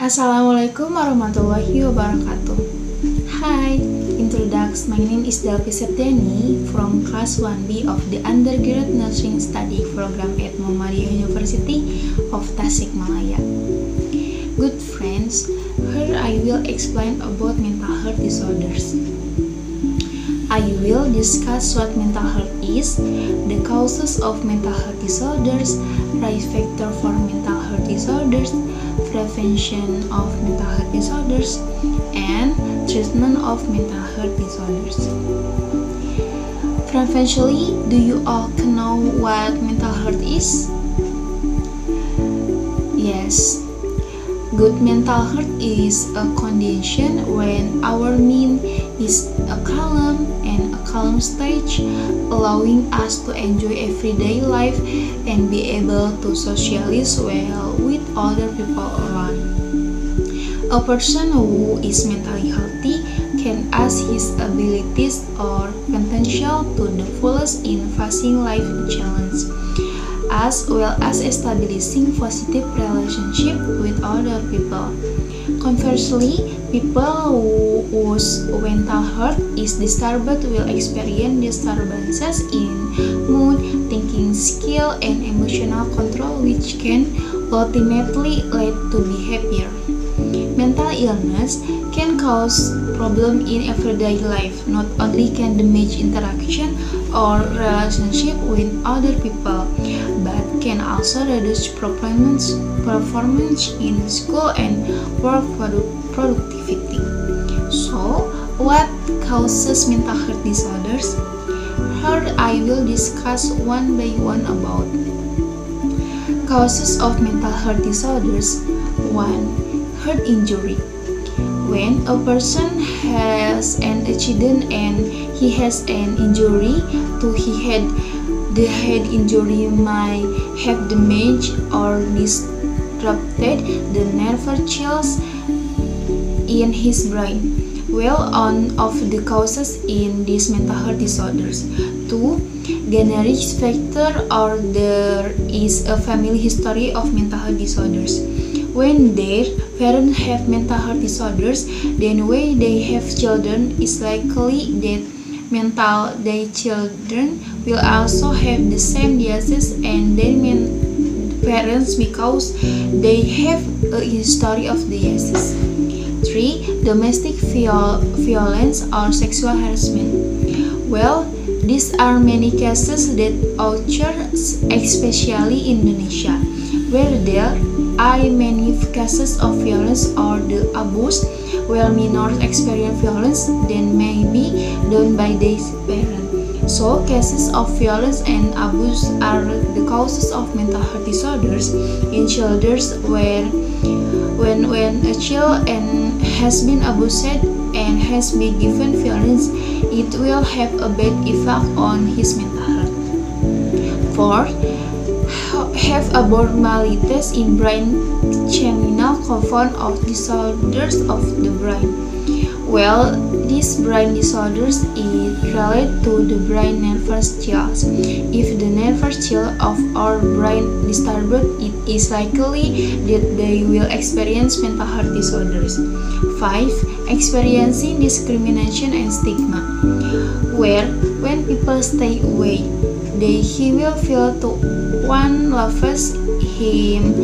Assalamualaikum warahmatullahi wabarakatuh. Hi, introduction. My name is Delvi Septiani from class 1B of the undergraduate nursing study program at Muhammadiyah University of Tasikmalaya. Good friends, here I will explain about mental health disorders. I will discuss what mental health is, the causes of mental health disorders, risk factor for mental health disorders, prevention of mental health disorders, and treatment of mental health disorders. Preventionally, do you all know what mental health is? Yes. Good mental health is a condition when our mind is a calm stage, allowing us to enjoy everyday life and be able to socialize well with other people around. A person who is mentally healthy can use his abilities or potential to the fullest in facing life challenges, as well as establishing positive relationship with other people. Conversely, people whose mental health is disturbed will experience disturbances in mood, thinking skill, and emotional control, which can ultimately lead to behavior. Mental illness can cause problems in everyday life. Not only can damage interaction or relationship with other people, but can also reduce performance in school and work productivity. So, what causes mental health disorders? Here I will discuss one by one about causes of mental health disorders. 1. Head injury. When a person has an accident and he has an injury to his head, the head injury might have damaged or disrupted the nerve cells in his brain. One of the causes in these mental health disorders. 2. Genetic factor, or there is a family history of mental health disorders. When their parents have mental health disorders, then when they have children, it's likely that their children will also have the same disease and their parents because they have a history of disease. 3. Domestic violence or sexual harassment. Well, these are many cases that occur, especially in Indonesia, where there are many cases of violence or the abuse, where minors experience violence then may be done by their parents. So, cases of violence and abuse are the causes of mental health disorders in children when a child has been abused and has been given violence, it will have a bad effect on his mental health. 4. Have abnormalities in brain chemical compound of disorders of the brain. Well, these brain disorders is related to the brain nervous cells. If the nervous cells of our brain disturbed, it is likely that they will experience mental health disorders. 5. Experiencing discrimination and stigma, where when people stay away, he will feel to one loves him,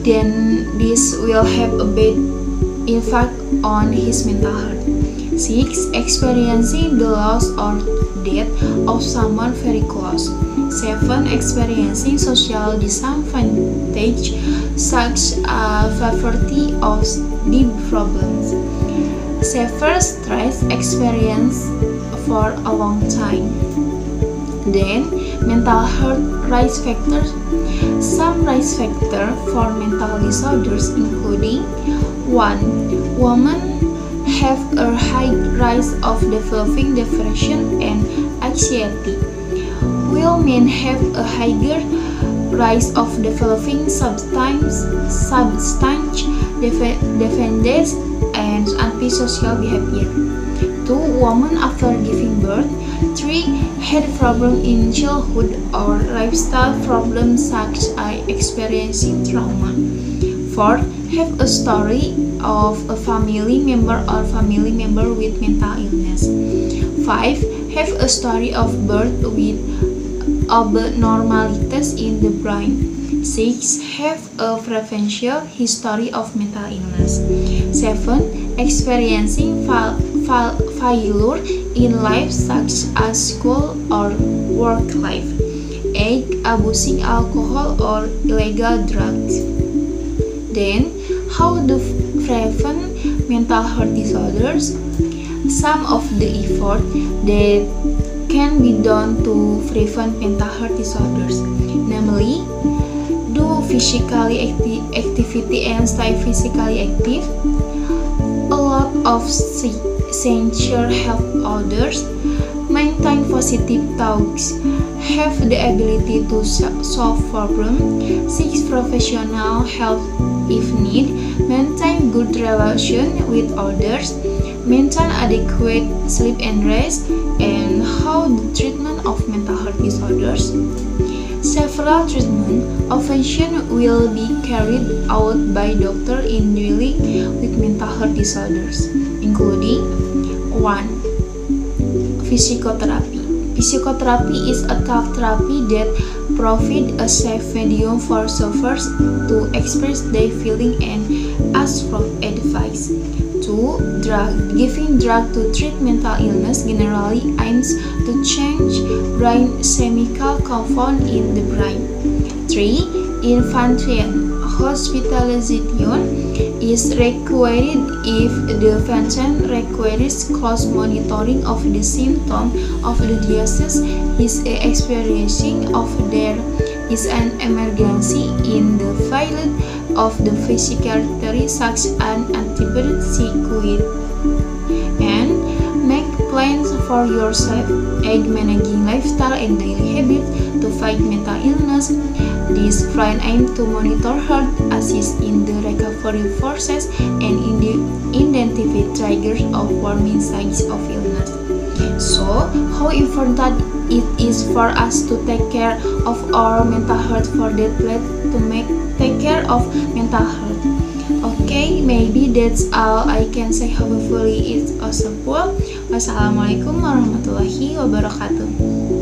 then this will have a bad effect on his mental health. 6. Experiencing the loss or death of someone very close. 7. Experiencing social disadvantage such as poverty or deep problems. Severe stress experience for a long time. Then, mental health risk factors. Some risk factors for mental disorders including 1. Women have a high risk of developing depression and anxiety, while men have a higher risk of developing substance dependence and antisocial behavior. 2. Women after giving birth. 3. Had problems in childhood or lifestyle problems such as experiencing trauma. 4. Have a story of a family member or family member with mental illness. 5. Have a story of birth with abnormalities in the brain. 6. Have a preferential history of mental illness. 7. Experiencing failure in life such as school or work life. 8. Abusing alcohol or illegal drugs. Then, how to prevent mental health disorders? Some of the effort that can be done to prevent mental health disorders, namely, do physically activity and stay physically active, a lot of sincere help others, maintain positive thoughts, have the ability to solve problems, seek professional help if need, maintain good relation with others, maintain adequate sleep and rest, and how the treatment of mental health disorders. Several treatment options will be carried out by doctors in dealing with mental health disorders, including 1. Psychotherapy. Psychotherapy is a talk therapy that provides a safe medium for sufferers to express their feelings and ask for advice. 2. Giving drug to treat mental illness generally aims to change brain chemical compound in the brain. 3. Infantile hospitalization is required if the patient requires close monitoring of the symptoms of the disease is experiencing of there is an emergency in the field of the psychiatry such as antibiotic sequence, and make plans for yourself and managing lifestyle and daily habits to fight mental illness. This plan aims to monitor health, assist in the recovery process, and identify triggers of warning signs of illness. So, how important it is for us to take care of our mental health for that to take care of mental health. Okay, maybe that's all I can say. Hopefully it's useful. Wassalamualaikum warahmatullahi wabarakatuh.